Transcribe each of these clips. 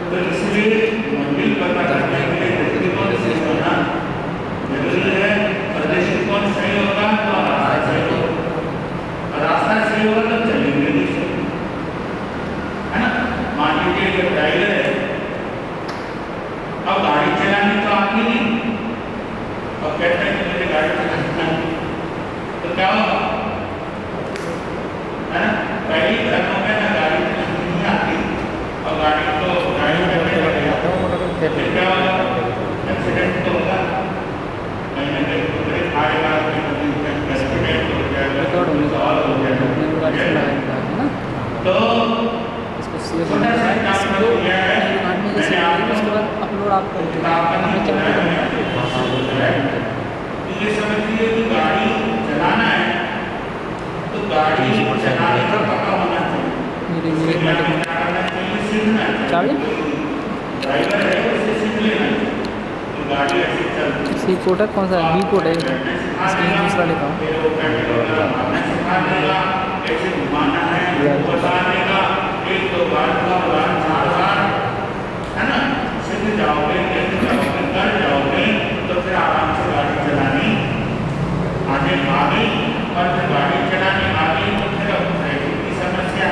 तो इसलिए मंजिल पता करने के लिए दृष्टिकोण से होना जरूरी है। और दृष्टिकोण सही होगा तो रास्ता सही होगा, और रास्ता सही होगा तो चलेंगे भी सही, है ना। मान लीजिए कि ड्राइवर है, अब गाड़ी चलानी तो आती नहीं, अब कहते हैं कि मुझे गाड़ी चलानी आती, तो क्या होगा, है ना। पहली घरों में ना गाड़ी चलानी नहीं आती और गाड़ी को ड्राइव करने लगेगा, फिर क्या होगा, एक्सीडेंट तो होगा, कहीं ना कहीं तो ब्रेक आएगा, एक्सीडेंट हो जाएगा, और हो जाएगा। तो छोटा सा काम जो किया है मैंने आपको उसके बाद अपलोड आप ये समझिए कि गाड़ी चलाना है तो गाड़ी चलाने का पता होना चाहिए, सीखना चाहिए, ड्राइवर है उसे सीख लेना चाहिए तो गाड़ी ऐसे चलती है। सी कोड है कौन सा बी कोड है, इसके दूसरा लिखा हूँ। सिखा देगा कैसे घुमाना है वो बता देगा, एक दो बार चार बार, है ना, सीख जाओगे, कर जाओगे तो फिर आराम से गाड़ी चलानी आगे आ गई। और फिर गाड़ी चलाने आ गई तो फिर अब ट्रैफिक की समस्या,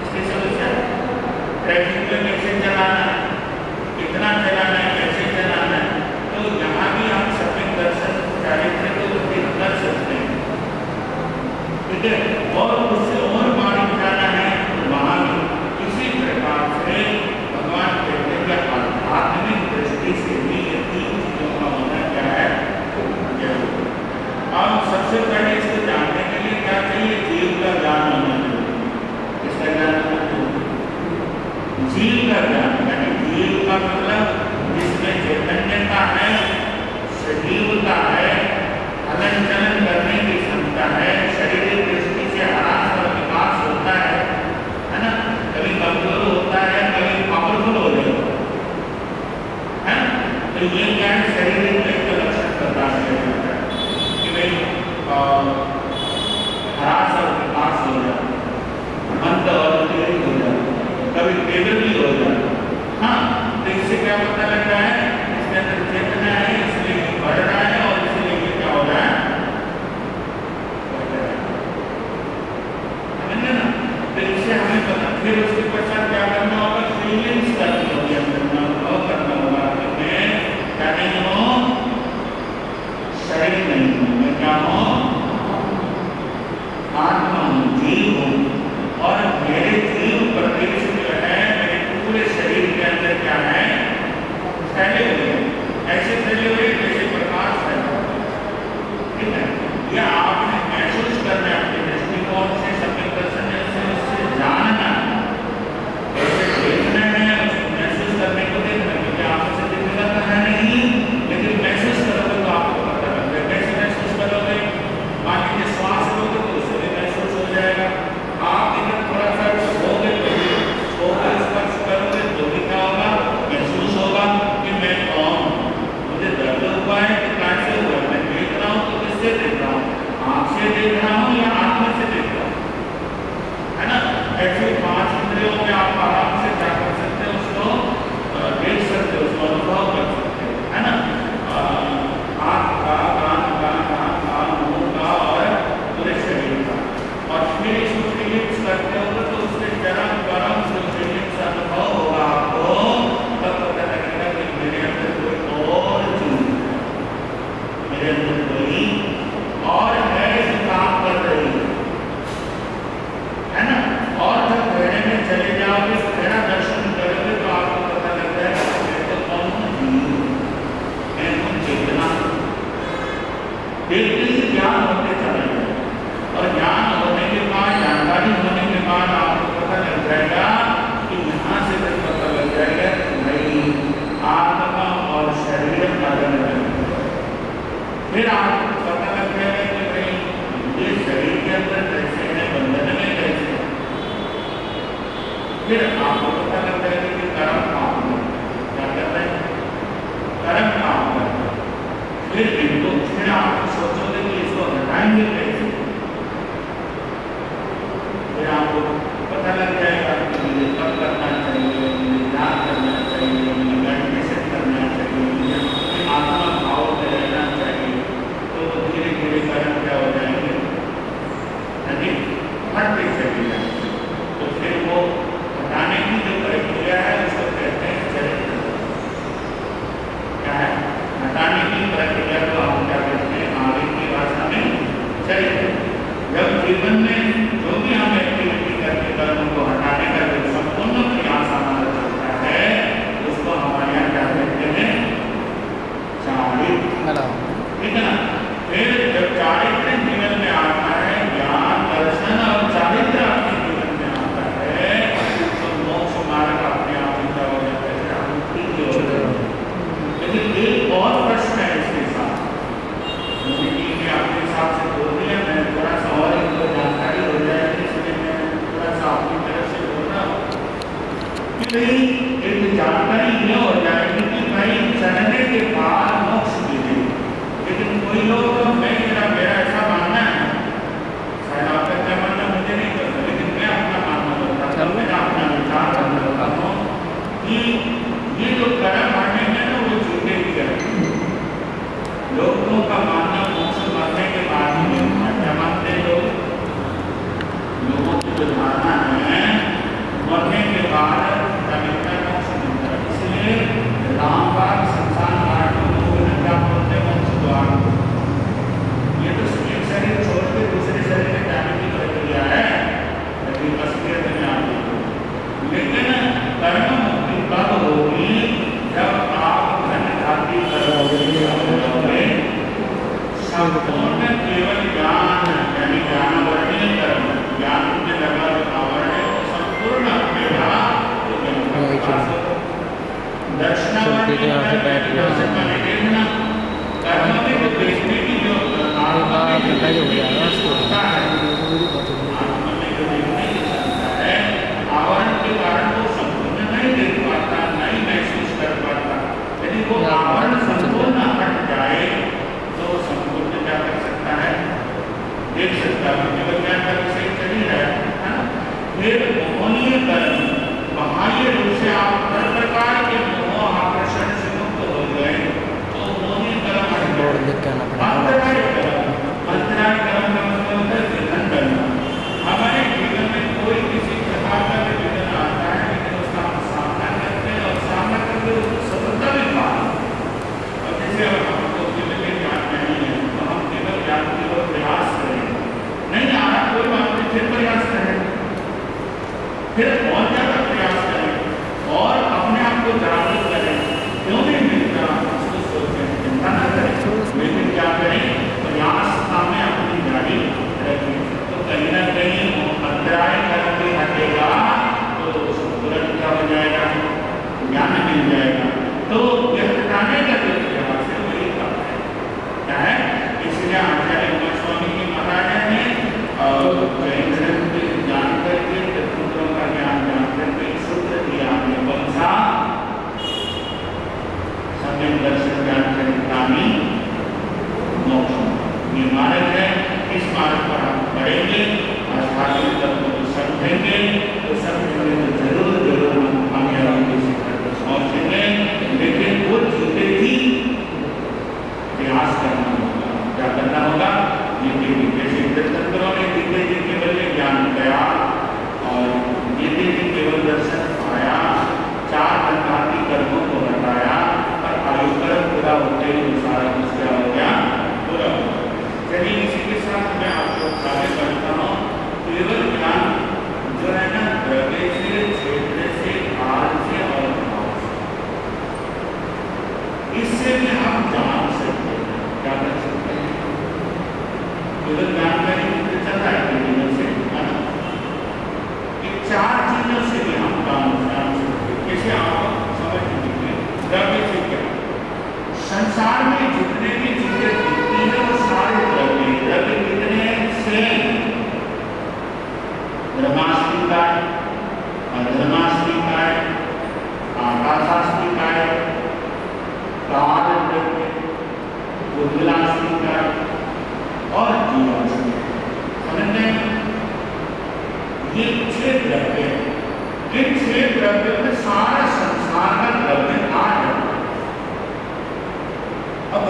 इसकी समस्या ट्रैफिक में कैसे चलाना है, कितना चलाना है, कैसे चलाना है, तो यहाँ भी हम सभी दर्शन चारित्र को कर सकते हैं, ठीक है। और उससे और बारीक जाना है तो वहाँ भी इसी प्रकार से भगवान कहते हैं कि आध्यात्मिक दृष्टि से भी ये तीन चीजों का होना क्या है, जरूर। अब सबसे पहले इसको जानने के लिए क्या चाहिए, जीव का ज्ञान होना चाहिए। किसका ज्ञान होना चाहिए, जीव का ज्ञान, यानी जीव का मतलब जिसमें चैतन्यता है, सजीवता है, हलन चलन करने की क्षमता है, शारीरिक दृष्टि से ह्रास और विकास होता है ना, कभी कमजोर होता है, कभी पावरफुल हो जाता है ना। तो ये क्या है, शारीरिक एक लक्षण प्रदान किया जाता है कि भाई ह्रास और विकास हो जाता है, मंद और तेज हो जाता है, कभी तेज भी हो जाता है। हाँ, तो इससे क्या पता लगता है, इसके अंदर चेतना है, इसलिए बढ़ रहा है और इसलिए ये क्या हो रहा है, समझे ना। तो इससे हमें पता, फिर उसके पश्चात क्या करना होगा, फीलिंग्स करनी होगी, अनुभव करना होगा कि मैं क्या नहीं हूँ, शरीर नहीं हूँ, मैं क्या हूँ, आत्मा हूँ, जीव हूँ, और मेरे जीव प्रदेश जो है मेरे पूरे शरीर के अंदर क्या है, फैले हुए, ऐसे फैले हुए जैसे प्रकाश फैला, ठीक है। या आपने महसूस करना है अपने दृष्टिकोण से, सभी दर्शन से उससे जानना, ऐसे देखना है, उसको महसूस करने को देखना, क्योंकि आपको से दिखेगा तो है नहीं, लेकिन महसूस करोगे तो आपको पता लगेगा। कैसे महसूस करोगे, मान लीजिए श्वास लोगे तो उससे भी महसूस हो जाएगा, आप इधर थोड़ा सा स्पर्श करोगे तो भी क्या होगा, महसूस होगा कि मैं एक जानकारी ये हो जाएगी कि भाई चढ़ने के बाद मोक्ष मिलेगा। लेकिन कोई लोग मेरा ऐसा मानना है, शायद आपका क्या मानना मुझे नहीं पता, लेकिन मैं अपना मानना बताता हूँ, मेरा अपना विचार बताता हूँ कि ये जो कर्म आने में ना वो झूठे ही करते। लोगों का मानना मोक्ष मरने के बाद ही नहीं है। क्या मानते हैं लोगों की जो धारणा है मरने के बाद मोक्ष मिलता है। इसलिए रामबाग संसार घाट में लोगों ने क्या बोलते हैं मोक्ष द्वार। ये तो एक शरीर छोड़ के दूसरे शरीर में जाने की प्रक्रिया है, लेकिन असलियत में आती है। लेकिन कर्म मुक्ति कब होगी? जब आप धन धाती करोगे, संपूर्ण केवल ज्ञान यानी ज्ञानवर्णीय कर्म, ज्ञान में लगा आवरण है वो संपूर्ण अपने आप दर्शनावली दर्शन माने देखना, कर्म में जो देखने की जो आत्मा में जो क्षमता है, आत्मा में जो देखने की क्षमता है, आवरण के कारण वो संपूर्ण नहीं देख पाता, नहीं महसूस कर पाता। यदि वो आवरण संपूर्ण हट जाए तो संपूर्ण क्या कर सकता है? देख सकता है। केवल ज्ञान का विषय चली है ना। फिर मोहनीय कर्म, बाह्य रूप से आप हर प्रकार के मोह आकर्षण से मुक्त हो गए तो मोहनीय कर्म हट गए। अंतराय कर्म का मतलब होता है विघ्न करना। हमारे जीवन में कोई किसी प्रकार का विघ्न आता है, लेकिन उसका हम सामना करते हैं और सामना करके उसको सफलता भी पाते। अब जैसे हमको केवल ज्ञान नहीं है तो हम केवल ज्ञान की ओर प्रयास करें, नहीं आ रहा कोई बात नहीं, फिर प्रयास करें, फिर और ज्यादा प्रयास करें और अपने आप को जागरूक करें। क्यों नहीं मिलता उसको सोचें, चिंता न करें, लेकिन क्या करें? प्रयास में अपनी जारी रखें। तो कहीं ना कहीं अंतराय करके हटेगा तो तुरंत क्या हो जाएगा? ज्ञान मिल जाएगा। तो यह हटाने का जो प्रयास है वही काम है। क्या है? इसलिए आचार्य गोस्वामी जी महाराज ने जैन धर्म के ज्ञान करके तत्वों का ज्ञान जान करके एक सूत्र दिया है, वंशा सम्यक दर्शन ज्ञान चरितानी मोक्ष। ये मार्ग है, इस मार्ग पर हम पढ़ेंगे, आध्यात्मिक तत्वों को समझेंगे, तो समझेंगे तो जरूर हम कामयाबी के शिखर पर पहुंचेंगे। लेकिन वो चीजें ही प्रयास करना होगा। क्या करना होगा? जैसे तीर्थंकरों ने दिव्य जी केवल ज्ञान गया और दिव्य जी केवल दर्शन पाया, 4 प्रकार कर्मों को हटाया और आयुकर्म पूरा होते ही सारा कुछ क्या हो गया? पूरा हो गया। चलिए इसी के साथ मैं आपको आगे बढ़ता हूँ। केवल ज्ञान जो है ना, द्रव्य से, क्षेत्र से, काल से और भाव से, इससे भी हम जान सकते हैं। क्या कर सकते हैं? केवल ज्ञान करेंगे तो चल रहा है जीवन से, है ना। ये 4 चीजों से भी हम जान सकते हैं। कैसे आप समझ लीजिए? द्रव्य से क्या? संसार में जितने भी चीजें दिखती है वो सारे द्रव्य कितने से? ब्रह्मास्मिकाय, अधर्मास्मिकाय, आकाशास्मिकाय, काल द्रव्य, बुद्धिलास्मिकाय और जीवास्मिकाय। समझते हैं? ये 6 द्रव्य, इन 6 द्रव्य में सारा संसार का द्रव्य आ जाता है। अब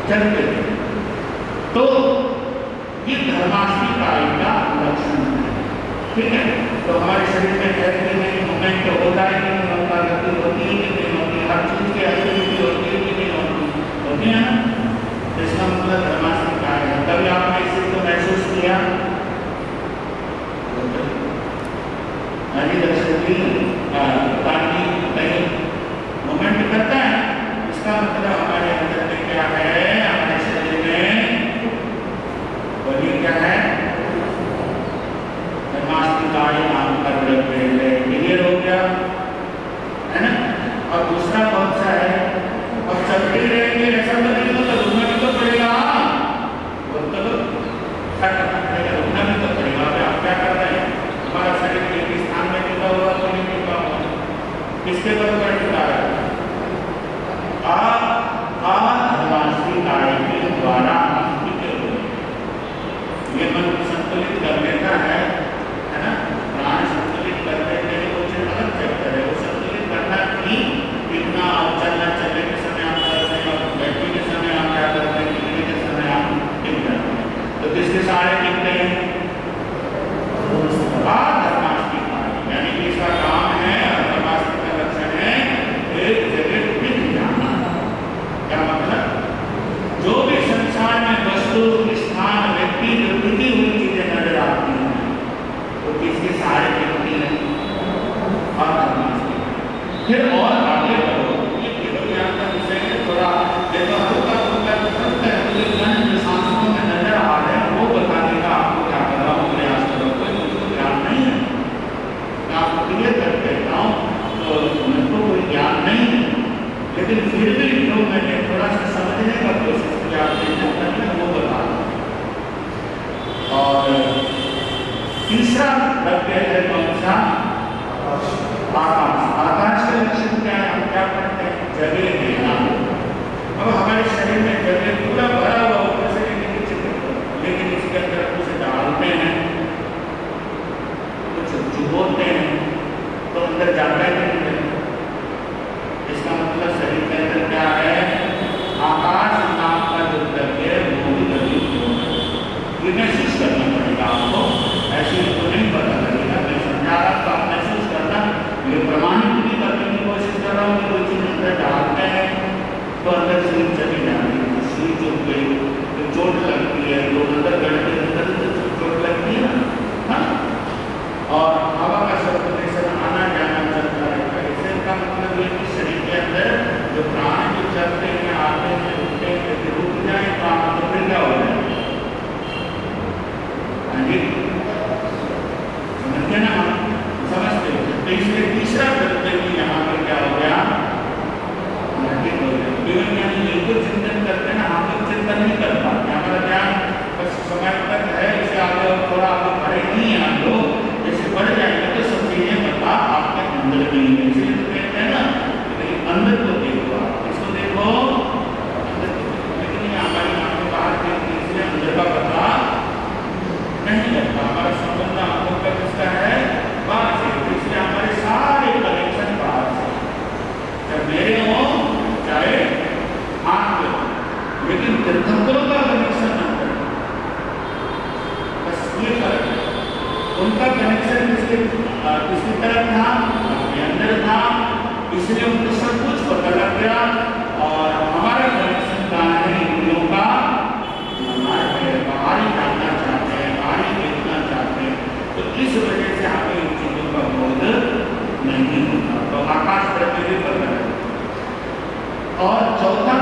चलते थे। तो ये धर्माष्टमी काल का लक्षण है, ठीक है। तो हमारे शरीर में कहते हैं मोमेंट होता है कि नहीं होता, गति होती है कि नहीं होती, हर चीज की एक्टिविटी होती है कि नहीं होती है ना। तो इसका मतलब धर्माष्टमी काल है। कभी आपने इस चीज को महसूस किया? मोमेंट करता है, इसका मतलब हमारे अंदर में क्या है, हमारे शरीर में बोलिए क्या है, धर्माष्टमी काल नाम का द्रव्य है। क्लियर हो गया है ना। और दूसरा कौन सा है, और चलते रहेंगे ऐसा करेंगे तो रुकना भी तो पड़ेगा, रुकना भी तो पड़ेगा। आप क्या कर रहे हैं, हमारा शरीर एक स्थान में टिका हुआ तो नहीं टिका हुआ, किसके पर टिका है? धर्माष्टमी काल के द्वारा ये मन संतुलित कर लेता है ना। प्राण संतुलित करने के लिए कुछ अलग चक्कर है, वो संतुलित करना कि कितना चलना, चलने के समय आप कर रहे हैं, और बैठने के समय आप क्या करते हैं, गिरने के समय आप टिक जाते हैं। तो किसके सहारे टिकते हैं? धर्माष्टमी काल, यानी कि इसका काम है, धर्माष्टमी का लक्षण है एक जगह टिक जाना। क्या मतलब, जो भी संसार में वस्तु, स्थान, व्यक्ति, प्रकृति हुई चीजें नजर आती हैं तो किसके सहारे टिकती है? फिर और आगे बढ़ो, ये केवल ज्ञान का विषय है, थोड़ा देखो हल्का फुल्का जो शास्त्रों में नजर आ रहे हैं वो बताने का आपको क्या कर रहा हूँ, प्रयास करो। कोई मुझको ज्ञान नहीं है, मैं आपको क्लियर कर देता हूँ, तो मुझको कोई ज्ञान नहीं है, लेकिन फिर भी जो मैंने थोड़ा सा समझने का कोशिश किया आपने वो बता रहा। और तीसरा द्रव्य है कौन सा? आकाश। आकाश का लक्षण क्या है, हम क्या करते हैं, जगह देना। अब हमारे शरीर में जगह पूरा भरा हुआ ऊपर से लेकिन इसके अंदर कुछ डालते हैं, कुछ चुभोते हैं, तो अंदर जाता है कि नहीं? इसका मतलब शरीर के अंदर क्या है, आकाश नाम का जो द्रव्य है वो भी गति ये महसूस करना पड़ेगा आपको, ऐसे तो नहीं पता लगेगा। मैं समझा रहा तो आप महसूस करना, ये प्रमाणित भी करने की कोशिश कर रहा हूँ कि कोई चीज अंदर डालते हैं तो अंदर शरीर चली जाती है, शरीर चुभ गई तो चोट लगती है, तो अंदर गड़ते अंदर चोट लगती है ना। और हवा का सर्कुलेशन आना जाना चलता रहता है। इसका मतलब ये कि शरीर के अंदर जो प्राण जो चलते हैं, आते हैं, रुकते हैं, यदि रुक जाए प्राण तो फिर क्या हो जाए, समझते ना, समझते हो। तो इसलिए तीसरा द्रव्य भी यहाँ पर क्या हो गया, केवल यानी एक चिंतन करते हैं ना, हम लोग चिंतन नहीं कर पाते, हमारा ध्यान बस समय तक है, इसे आगे और थोड़ा आगे बढ़े नहीं है हम लोग। जैसे बढ़ जाएंगे तो सब चीजें पता आपके अंदर नहीं है, इसलिए तो कहते हैं ना अंदर को देखो, आप इसको देखो अंदर को, लेकिन ये हमारी आंखें बाहर देखती, इसलिए अंदर का पता नहीं लगता। हमारा संबंध आंखों का किसका है, बाहर से, इसलिए हमारे सारे कनेक्शन बाहर से, जब मेरे हो चाहे आंख में, लेकिन तीर्थंकरों का कनेक्शन अंदर, बस ये फर्क है। उनका कनेक्शन किसकी तरफ था, अपने अंदर था, इसलिए उनको सब कुछ पता लग गया। और हमारा कनेक्शन कहाँ है, इंद्रियों का बाहर ही जानना चाहते हैं, बाहर ही देखना चाहते हैं, तो इस वजह से हमें इन चीजों का बोध नहीं होता। तो आकाश द्रव्य भी बदल है। और चौथा